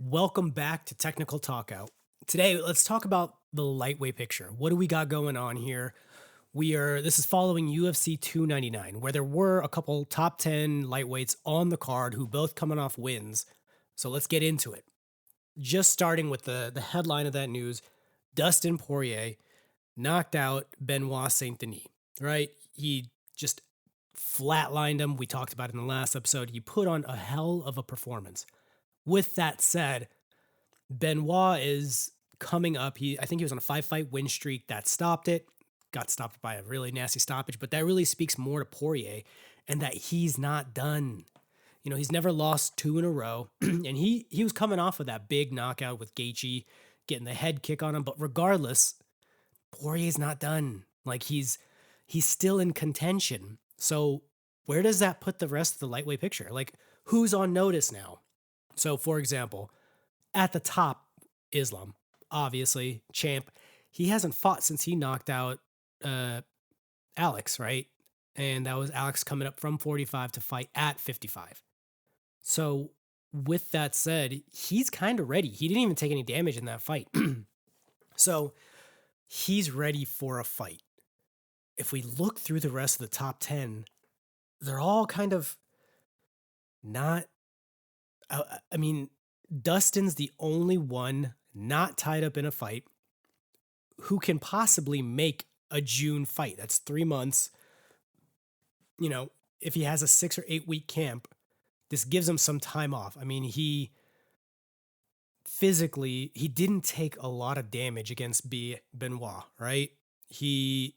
Welcome back to Technical Talkout. Today, let's talk about the lightweight picture. What do we got going on here? This is following UFC 299, where there were a couple top 10 lightweights on the card who both coming off wins. So let's get into it. Just starting with the headline of that news, Dustin Poirier knocked out Benoit Saint Denis, right? He just flatlined him. We talked about it in the last episode. He put on a hell of a performance. With that said, Benoit is coming up. I think he was on a 5-fight win streak that stopped it. Got stopped by a really nasty stoppage, but that really speaks more to Poirier and that he's not done. You know, he's never lost two in a row, and he was coming off of that big knockout with Gaethje, getting the head kick on him. But regardless, Poirier's not done. Like he's still in contention. So where does that put the rest of the lightweight picture? Like who's on notice now? So for example, at the top, Islam, obviously champ. He hasn't fought since he knocked out Alex, right? And that was Alex coming up from 45 to fight at 55. So with that said, he's kind of ready. He didn't even take any damage in that fight. So he's ready for a fight. If we look through the rest of the top 10, they're all kind of not. I mean, Dustin's the only one not tied up in a fight who can possibly make a June fight. That's 3 months. You know, if he has a 6 or 8 week camp, this gives him some time off. I mean, he didn't take a lot of damage against Benoit, right? He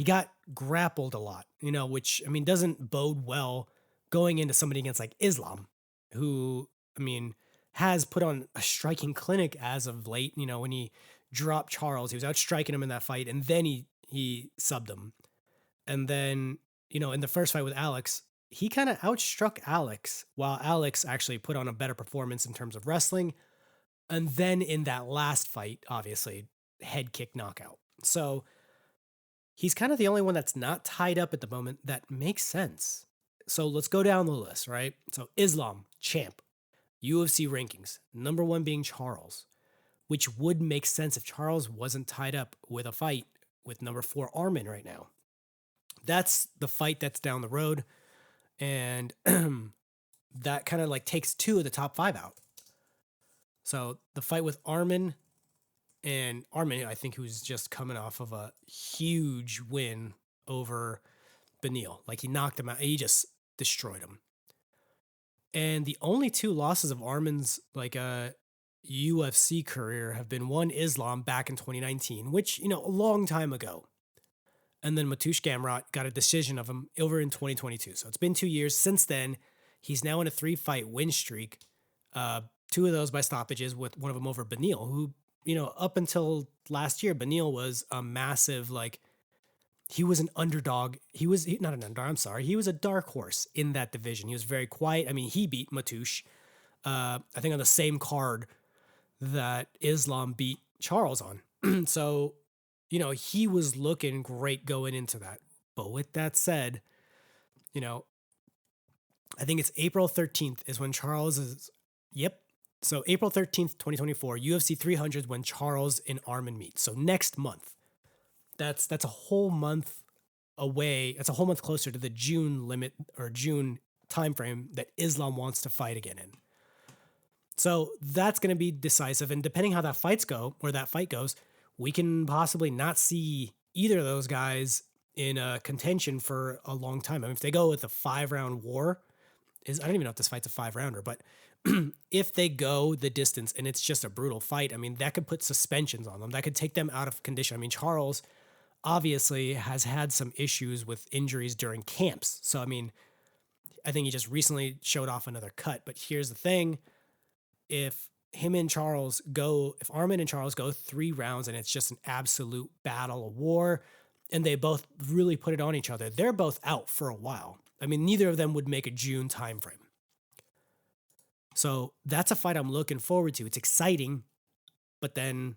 got grappled a lot, which I mean doesn't bode well going into somebody against like Islam, who I mean has put on a striking clinic as of late. When he dropped Charles, he was out striking him in that fight, and then he subbed him. And then, in the first fight with Alex, he kind of outstruck Alex, while Alex actually put on a better performance in terms of wrestling. And then in that last fight, obviously, head kick knockout. So he's kind of the only one that's not tied up at the moment that makes sense. So let's go down the list, right? So Islam, champ, UFC rankings, number 1 being Charles, which would make sense if Charles wasn't tied up with a fight with number 4 Armin right now. That's the fight that's down the road, and that kind of like takes 2 of the top 5 out. So the fight with Armin, I think, who's just coming off of a huge win over Benil. Like he knocked him out. He just destroyed him. And the only 2 losses of Armin's UFC career have been one Islam back in 2019, which, a long time ago. And then Mateusz Gamrot got a decision of him over in 2022. So it's been 2 years since then. He's now in a 3-fight win streak. 2 of those by stoppages, with one of them over Benil, who, up until last year, Benil was a massive, he was an underdog. Not an underdog, I'm sorry. He was a dark horse in that division. He was very quiet. I mean, he beat Mateusz, I think on the same card that Islam beat Charles on. So, he was looking great going into that. But with that said, I think it's April 13th is when Charles is, yep. So April 13th, 2024, UFC 300 when Charles and Armin meet. So next month. That's a whole month away. That's a whole month closer to the June limit or June timeframe that Islam wants to fight again in. So that's going to be decisive. And depending how that fight goes, we can possibly not see either of those guys in contention for a long time. I mean, if they go with a 5-round war, I don't even know if this fight's a 5-rounder, but if they go the distance and it's just a brutal fight, I mean, that could put suspensions on them. That could take them out of condition. I mean, Charles obviously has had some issues with injuries during camps. So, I mean, I think he just recently showed off another cut. But here's the thing. If Armin and Charles go 3 rounds and it's just an absolute battle of war, and they both really put it on each other, they're both out for a while. I mean, neither of them would make a June timeframe. So that's a fight I'm looking forward to. It's exciting, but then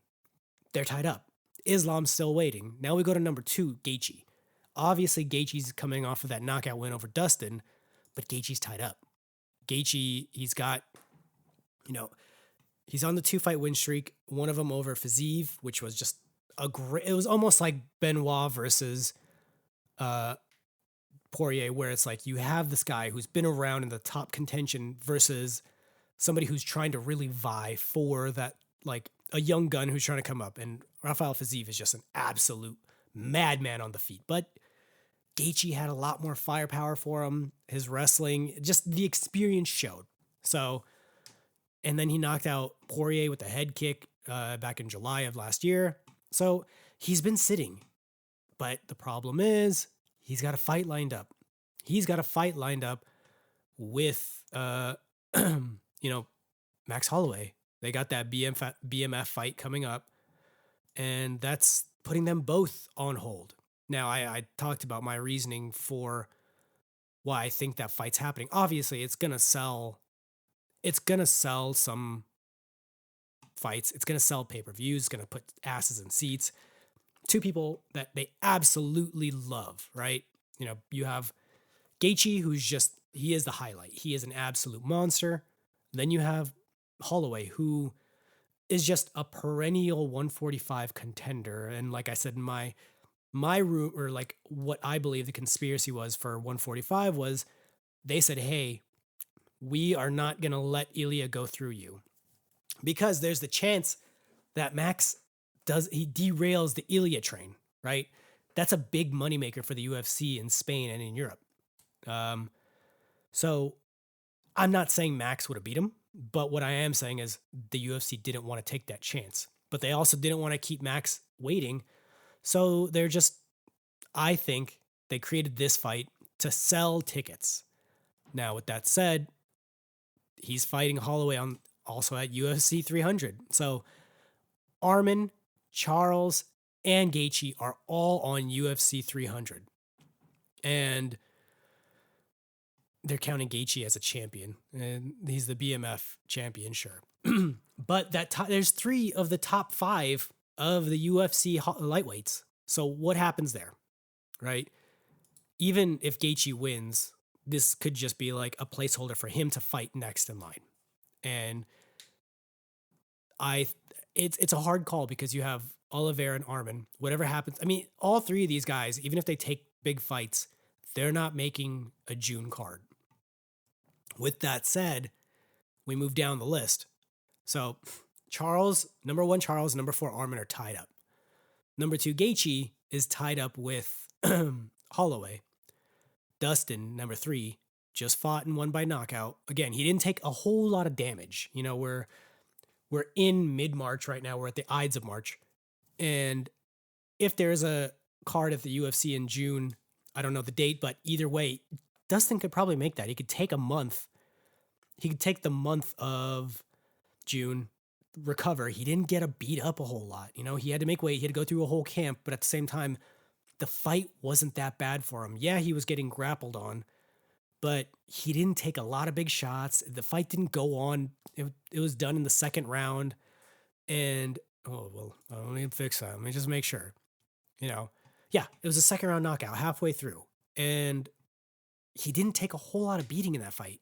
they're tied up. Islam's still waiting. Now we go to number 2, Gaethje. Obviously, Gaethje's coming off of that knockout win over Dustin, but Gaethje's tied up. Gaethje, he's got, He's on the 2-fight win streak. One of them over Fiziev, which was just a great. It was almost like Benoit versus uh, Poirier, where it's like you have this guy who's been around in the top contention versus somebody who's trying to really vie for that, like a young gun who's trying to come up. And Rafael Fiziev is just an absolute madman on the feet. But Gaethje had a lot more firepower for him. His wrestling, just the experience showed. So, and then he knocked out Poirier with a head kick back in July of last year. So he's been sitting. But the problem is he's got a fight lined up. He's got a fight lined up with, Max Holloway. They got that BMF fight coming up, and that's putting them both on hold. Now, I talked about my reasoning for why I think that fight's happening. Obviously, it's gonna sell. It's gonna sell some fights. It's gonna sell pay-per-views. It's gonna put asses in seats. Two people that they absolutely love, right? You have Gaethje, he is the highlight. He is an absolute monster. Then you have Holloway, who is just a perennial 145 contender. And like I said, in my room, or like what I believe the conspiracy was for 145 was they said, hey, we are not going to let Ilya go through you, because there's the chance that Max he derails the Ilya train, right? That's a big moneymaker for the UFC in Spain and in Europe. So I'm not saying Max would have beat him, but what I am saying is the UFC didn't want to take that chance, but they also didn't want to keep Max waiting. So I think they created this fight to sell tickets. Now, with that said, he's fighting Holloway also at UFC 300. So Arman, Charles, and Gaethje are all on UFC 300. And they're counting Gaethje as a champion, and he's the BMF champion, sure. But there's 3 of the top 5 of the UFC lightweights. So what happens there, right? Even if Gaethje wins, this could just be like a placeholder for him to fight next in line. And it's a hard call because you have Oliveira and Arman. Whatever happens, I mean, all 3 of these guys, even if they take big fights, they're not making a June card. With that said, we move down the list. So number 1 Charles, number 4 Arman are tied up. Number 2 Gaethje is tied up with Holloway. Dustin, number 3, just fought and won by knockout. Again, he didn't take a whole lot of damage. We're in mid-March right now. We're at the Ides of March. And if there's a card at the UFC in June, I don't know the date, but either way, Dustin could probably make that. He could take a month. He could take the month of June, recover. He didn't get beat up a whole lot. He had to make weight. He had to go through a whole camp, but at the same time, the fight wasn't that bad for him. Yeah, he was getting grappled on, but he didn't take a lot of big shots. The fight didn't go on. It was done in the second round. And, let me fix that. Let me just make sure. Yeah, it was a second round knockout halfway through. And he didn't take a whole lot of beating in that fight.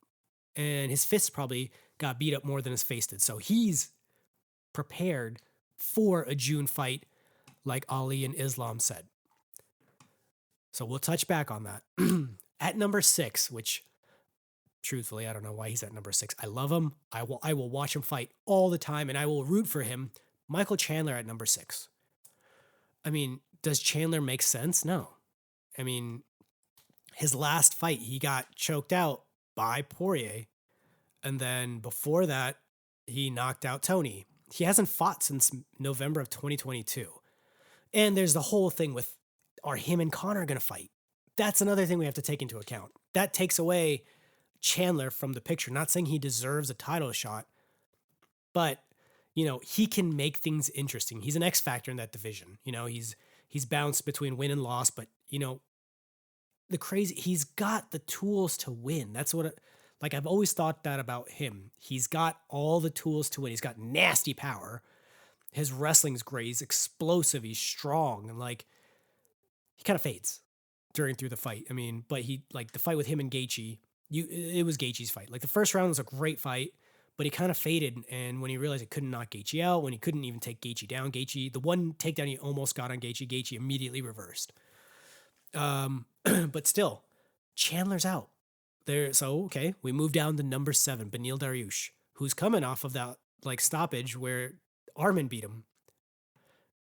And his fists probably got beat up more than his face did. So he's prepared for a June fight, like Ali and Islam said. So we'll touch back on that. At number 6, which truthfully, I don't know why he's at number 6. I love him. I will watch him fight all the time, and I will root for him. Michael Chandler at number 6. I mean, does Chandler make sense? No. I mean, his last fight, he got choked out by Poirier. And then before that, he knocked out Tony. He hasn't fought since November of 2022. And there's the whole thing with, are him and Conor going to fight? That's another thing we have to take into account. That takes away Chandler from the picture. Not saying he deserves a title shot, but, he can make things interesting. He's an X factor in that division. He's bounced between win and loss, but, he's got the tools to win. That's what, I've always thought that about him. He's got all the tools to win. He's got nasty power. His wrestling's great. He's explosive. He's strong. And he kind of fades through the fight. I mean, but the fight with him and Gaethje, it was Gaethje's fight. The first round was a great fight, but he kind of faded. And when he realized he couldn't knock Gaethje out, when he couldn't even take Gaethje down, the one takedown he almost got on Gaethje immediately reversed. But still, Chandler's out there. So, okay, we move down to number 7, Beneil Dariush, who's coming off of that like stoppage where Arman beat him.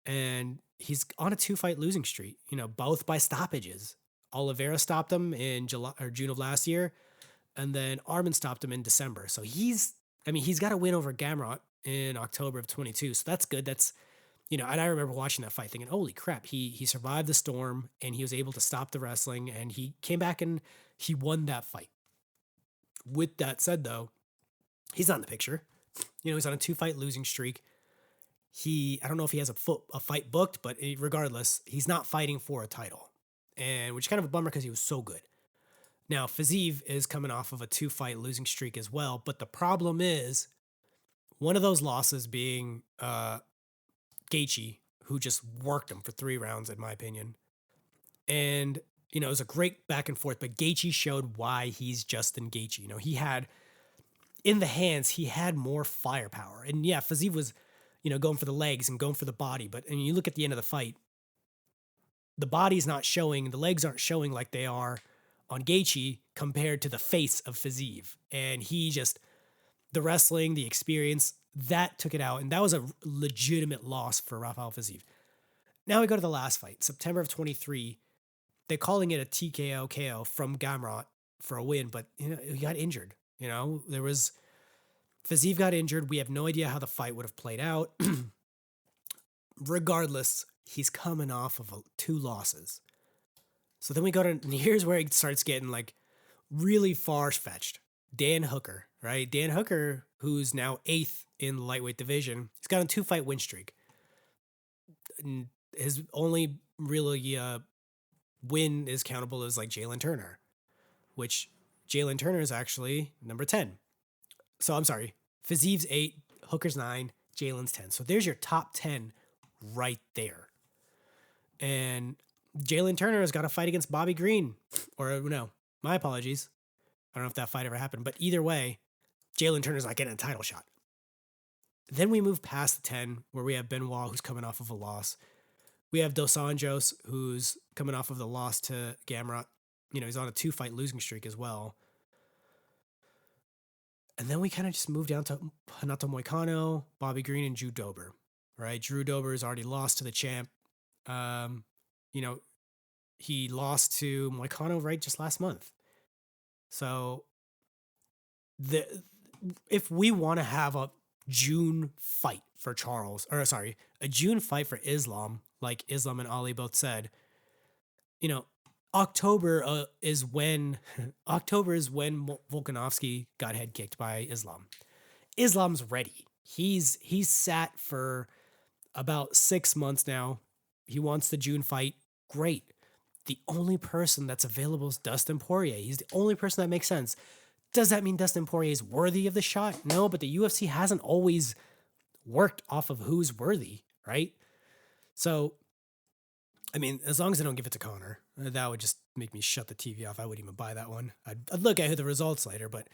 And he's on a 2-fight losing streak, both by stoppages. Oliveira stopped him in July or June of last year, and then Arman stopped him in December. So he's got a win over Gamrot in October of 22. So that's good. That's, and I remember watching that fight thinking, holy crap, he survived the storm and he was able to stop the wrestling and he came back and he won that fight. With that said, though, he's not in the picture. He's on a 2-fight losing streak. I don't know if he has a fight booked, but regardless, he's not fighting for a title, and which is kind of a bummer because he was so good. Now, Fiziev is coming off of a 2-fight losing streak as well, but the problem is one of those losses being Gaethje, who just worked him for 3 rounds, in my opinion. And, it was a great back and forth, but Gaethje showed why he's Justin Gaethje. He had, in the hands, he had more firepower. And yeah, Fiziev was, going for the legs and going for the body. But you look at the end of the fight, the body's not showing, the legs aren't showing like they are on Gaethje compared to the face of Fiziev. And the wrestling, the experience, that took it out. And that was a legitimate loss for Rafael Fiziev. Now we go to the last fight, September of 23. They're calling it a TKO KO from Gamrot for a win, but he got injured. Fiziev got injured. We have no idea how the fight would have played out. Regardless, he's coming off of 2 losses. So then we go to, and here's where it starts getting like really far-fetched. Dan Hooker, right? Dan Hooker, who's now 8th in the lightweight division, he's got a 2-fight win streak. And his only really win is countable as like Jalen Turner, which Jalen Turner is actually number 10. So I'm sorry, Fiziev's 8, Hooker's 9, Jalen's 10. So there's your top 10 right there. And Jalen Turner has got a fight against Bobby Green. Or no, my apologies. I don't know if that fight ever happened. But either way, Jalen Turner's not getting a title shot. Then we move past the 10, where we have Benoit, who's coming off of a loss. We have Dos Anjos, who's coming off of the loss to Gamrot. He's on a 2-fight losing streak as well. And then we kind of just move down to Renato Moicano, Bobby Green, and Drew Dober, right? Drew Dober has already lost to the champ. He lost to Moicano right just last month. So if we want to have a June fight for a June fight for Islam, like Islam and Ali both said, October is when Volkanovski got head kicked by Islam. Islam's ready. He's sat for about 6 months now. He wants the June fight. Great. The only person that's available is Dustin Poirier. He's the only person that makes sense. Does that mean Dustin Poirier is worthy of the shot? No, but the UFC hasn't always worked off of who's worthy, right? So, as long as I don't give it to Conor, that would just make me shut the TV off. I wouldn't even buy that one. I'd look at the results later, but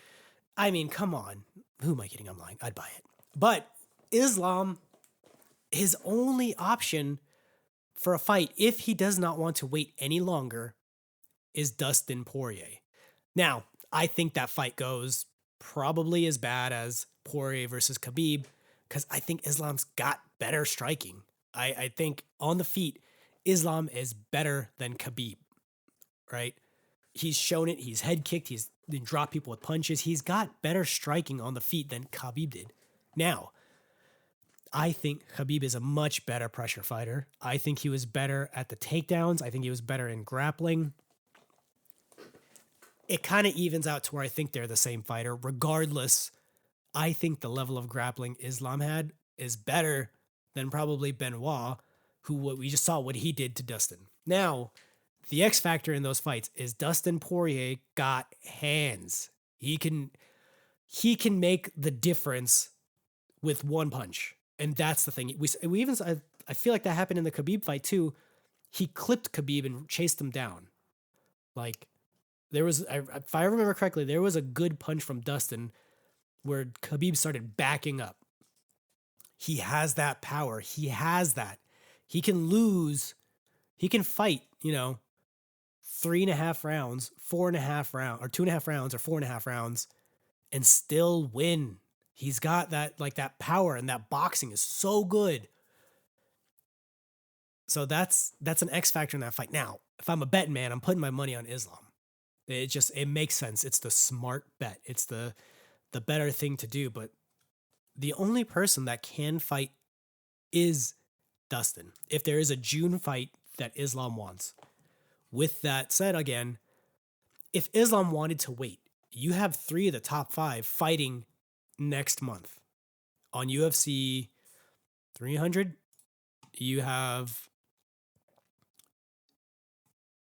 come on. Who am I kidding? I'm lying. I'd buy it. But Islam, his only option for a fight, if he does not want to wait any longer, is Dustin Poirier. Now, I think that fight goes probably as bad as Poirier versus Khabib, because I think Islam's got better striking. I think on the feet, Islam is better than Khabib, right? He's shown it. He's head kicked. He's dropped people with punches. He's got better striking on the feet than Khabib did. Now, I think Khabib is a much better pressure fighter. I think he was better at the takedowns. I think he was better in grappling. It kind of evens out to where I think they're the same fighter. Regardless, I think the level of grappling Islam had is better than probably Benoit, who we just saw what he did to Dustin. Now, the X factor in those fights is Dustin Poirier got hands. He can make the difference with one punch. And that's the thing. We even, I feel like that happened in the Khabib fight too. He clipped Khabib and chased him down. Like, there was, if I remember correctly, there was a good punch from Dustin where Khabib started backing up. He has that power. He has that. He can lose. He can fight, 3.5 rounds, 4.5 rounds, or 2.5 rounds, or 4.5 rounds, and still win. He's got that, like, that power, and that boxing is so good. So that's an X factor in that fight. Now, if I'm a betting man, I'm putting my money on Islam. It makes sense. It's the smart bet. It's the better thing to do. But the only person that can fight is Dustin. If there is a June fight that Islam wants. With that said, again, if Islam wanted to wait, you have 3 of the top 5 fighting next month on UFC 300. You have,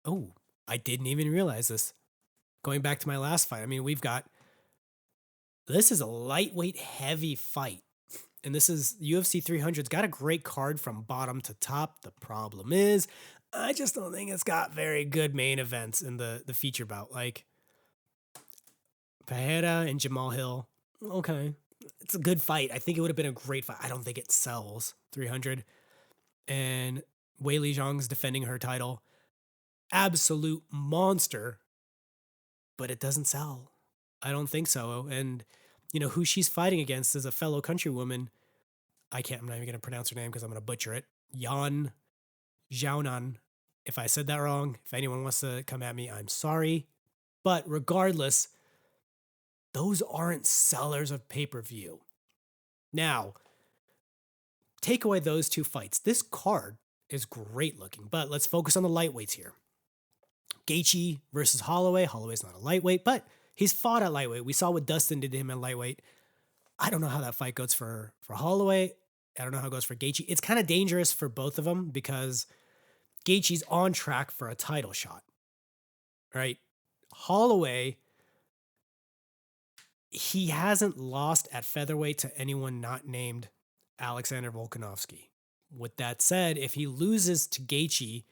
oh, I didn't even realize this. Going back to my last fight, I mean, this is a lightweight heavy fight. And this is UFC 300's got a great card from bottom to top. The problem is, I just don't think it's got very good main events in the feature bout. Like Pereira and Jamal Hill. Okay. It's a good fight. I think it would have been a great fight. I don't think it sells 300. And Weili Zhang's defending her title. Absolute monster. But it doesn't sell. I don't think so. And, who she's fighting against is a fellow countrywoman. I'm not even going to pronounce her name because I'm going to butcher it. Yan Xiaonan. If I said that wrong, if anyone wants to come at me, I'm sorry. But regardless, those aren't sellers of pay-per-view. Now, take away those 2 fights. This card is great looking, but let's focus on the lightweights here. Gaethje versus Holloway. Holloway's not a lightweight, but he's fought at lightweight. We saw what Dustin did to him at lightweight. I don't know how that fight goes for Holloway. I don't know how it goes for Gaethje. It's kind of dangerous for both of them because Gaethje's on track for a title shot, right? Holloway, he hasn't lost at featherweight to anyone not named Alexander Volkanovski. With that said, if he loses to Gaethje,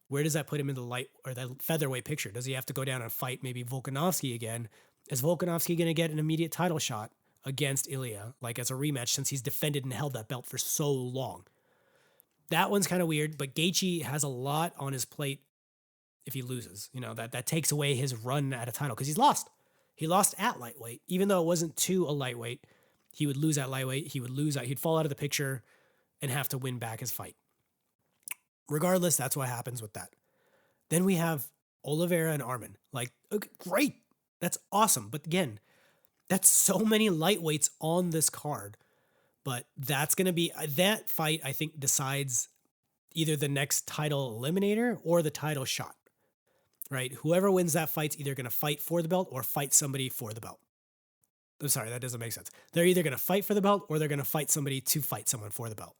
where does that put him in the light or the featherweight picture? Does he have to go down and fight maybe Volkanovski again? Is Volkanovski going to get an immediate title shot against Ilya, like as a rematch, since he's defended and held that belt for so long? That one's kind of weird, but Gaethje has a lot on his plate if he loses. That takes away his run at a title because he's lost. He lost at lightweight, even though it wasn't to a lightweight. He would lose at lightweight. He'd fall out of the picture and have to win back his fight. Regardless, that's what happens with that. Then we have Oliveira and Arman. Like, okay, great. That's awesome. But again, that's so many lightweights on this card. But that's going to be, that fight, I think, decides either the next title eliminator or the title shot, right? Whoever wins that fight's either going to fight for the belt or fight somebody for the belt. I'm sorry, that doesn't make sense. They're either going to fight for the belt or they're going to fight somebody to fight someone for the belt.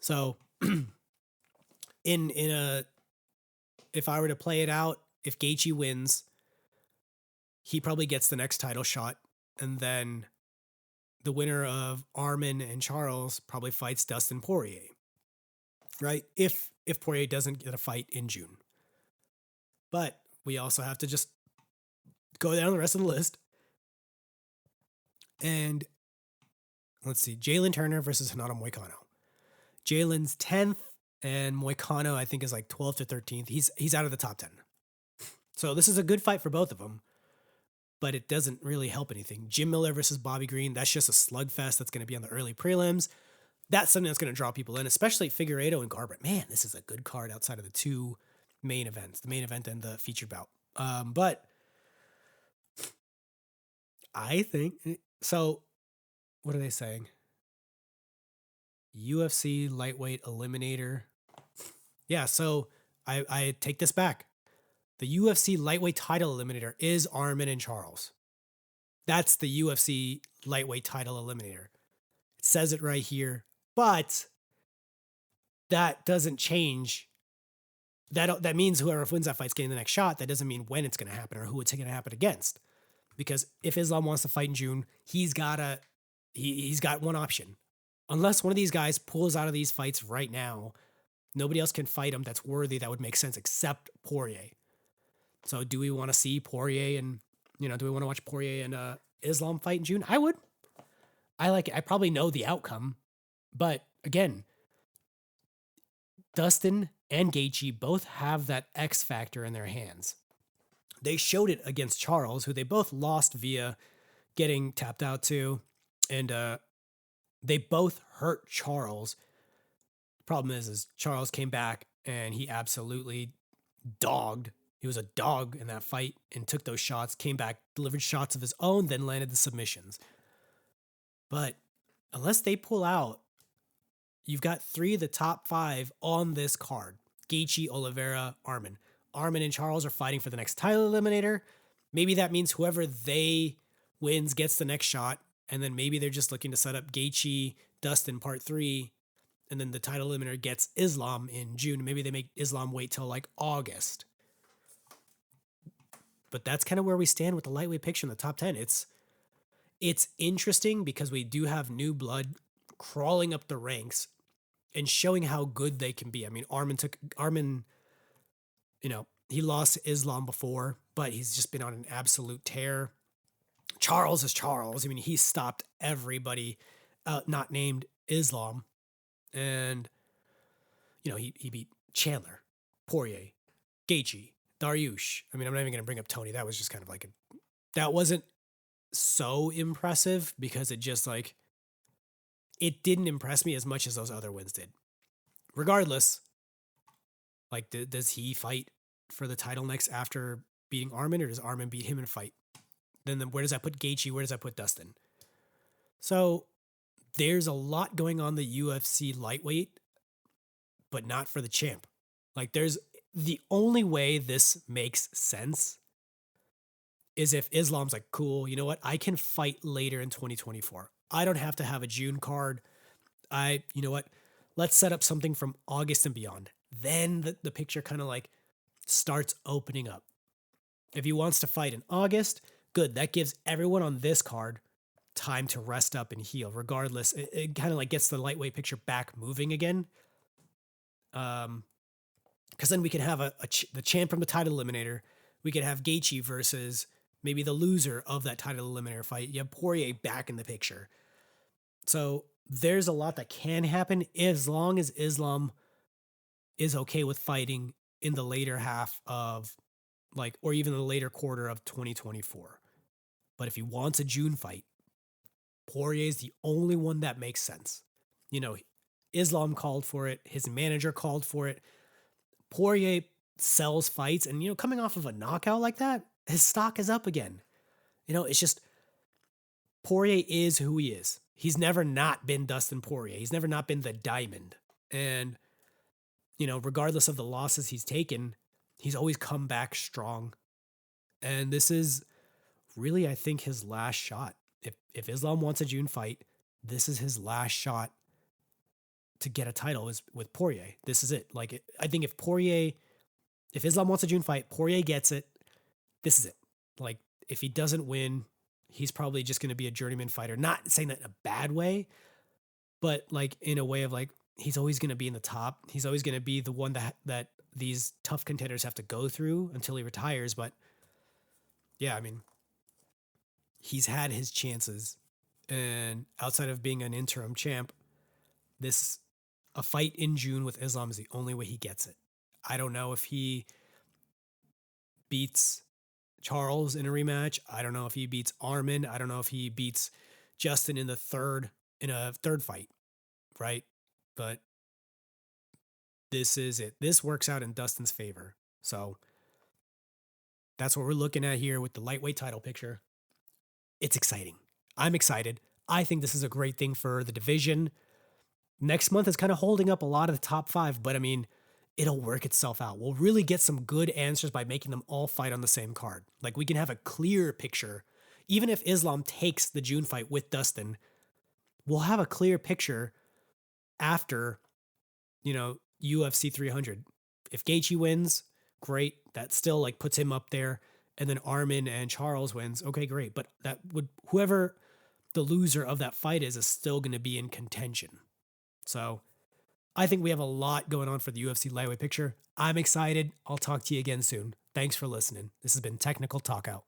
So if I were to play it out, if Gaethje wins, he probably gets the next title shot, and then the winner of Arman and Charles probably fights Dustin Poirier, right? If Poirier doesn't get a fight in June. But we also have to just go down the rest of the list. And let's see, Jalen Turner versus Renato Moicano. Jalen's 10th, and Moicano, I think, is like 12th or 13th. He's out of the top 10. So this is a good fight for both of them, but it doesn't really help anything. Jim Miller versus Bobby Green, that's just a slugfest that's going to be on the early prelims. That's something that's going to draw people in, especially Figueiredo and Garbrandt. Man, this is a good card outside of the 2 main events, the main event and the feature bout. But I think, so what are they saying? UFC lightweight eliminator. Yeah, so I take this back. The UFC lightweight title eliminator is Arman and Charles. That's the UFC lightweight title eliminator. It says it right here, but that doesn't change. That means whoever wins that fight's getting the next shot. That doesn't mean when it's going to happen or who it's going to happen against. Because if Islam wants to fight in June, he's got one option. Unless one of these guys pulls out of these fights right now, nobody else can fight him that's worthy, that would make sense, except Poirier. So do we want to see Poirier and, do we want to watch Poirier and Islam fight in June? I would. I like it. I probably know the outcome, but again, Dustin and Gaethje both have that X factor in their hands. They showed it against Charles, who they both lost via getting tapped out to, and they both hurt Charles. Problem is Charles came back and he absolutely dogged. He was a dog in that fight and took those shots, came back, delivered shots of his own, then landed the submissions. But unless they pull out, you've got 3 of the top 5 on this card. Gaethje, Oliveira, Arman. Arman and Charles are fighting for the next title eliminator. Maybe that means whoever they wins gets the next shot, and then maybe they're just looking to set up Gaethje, Dustin part 3, and then the title eliminator gets Islam in June. Maybe they make Islam wait till like August. But that's kind of where we stand with the lightweight picture in the top 10. It's interesting because we do have new blood crawling up the ranks and showing how good they can be. I mean, Arman, he lost to Islam before, but he's just been on an absolute tear. Charles is Charles. I mean, he stopped everybody not named Islam. And, he beat Chandler, Poirier, Gaethje, Dariush. I mean, I'm not even going to bring up Tony. That was just kind of like that wasn't so impressive because it just like, it didn't impress me as much as those other wins did. Regardless, like, does he fight for the title next after beating Arman, or does Arman beat him in a fight? Then where does that put Gaethje? Where does that put Dustin? So there's a lot going on the UFC lightweight, but not for the champ. Like, there's the only way this makes sense is if Islam's like, cool, you know what? I can fight later in 2024. I don't have to have a June card. You know what? Let's set up something from August and beyond. Then the picture kind of like starts opening up. If he wants to fight in August, good. That gives everyone on this card time to rest up and heal. Regardless, it kind of like gets the lightweight picture back moving again. Because then we can have the champ from the title eliminator. We could have Gaethje versus maybe the loser of that title eliminator fight. You have Poirier back in the picture. So there's a lot that can happen as long as Islam is okay with fighting in the later half of or even the later quarter of 2024. But if he wants a June fight, Poirier is the only one that makes sense. Islam called for it. His manager called for it. Poirier sells fights, and coming off of a knockout like that, his stock is up again. It's just Poirier is who he is. He's never not been Dustin Poirier. He's never not been the diamond. And regardless of the losses he's taken, he's always come back strong. And this is really, I think, his last shot. If Islam wants a June fight, this is his last shot to get a title is with Poirier. This is it. I think if Islam wants a June fight, Poirier gets it. This is it. If he doesn't win, he's probably just going to be a journeyman fighter. Not saying that in a bad way, but in a way of he's always going to be in the top. He's always going to be the one that these tough contenders have to go through until he retires. But yeah, I mean, he's had his chances, and outside of being an interim champ, a fight in June with Islam is the only way he gets it. I don't know if he beats Charles in a rematch. I don't know if he beats Arman. I don't know if he beats Justin in a third fight, right? But this is it. This works out in Dustin's favor. So that's what we're looking at here with the lightweight title picture. It's exciting. I'm excited. I think this is a great thing for the division. Next month is kind of holding up a lot of the top 5, but I mean, it'll work itself out. We'll really get some good answers by making them all fight on the same card. We can have a clear picture. Even if Islam takes the June fight with Dustin, we'll have a clear picture after, UFC 300. If Gaethje wins, great. That still puts him up there. And then Arman and Charles wins. Okay, great. But whoever the loser of that fight is still going to be in contention. So I think we have a lot going on for the UFC lightweight picture. I'm excited. I'll talk to you again soon. Thanks for listening. This has been Technical Talk Out.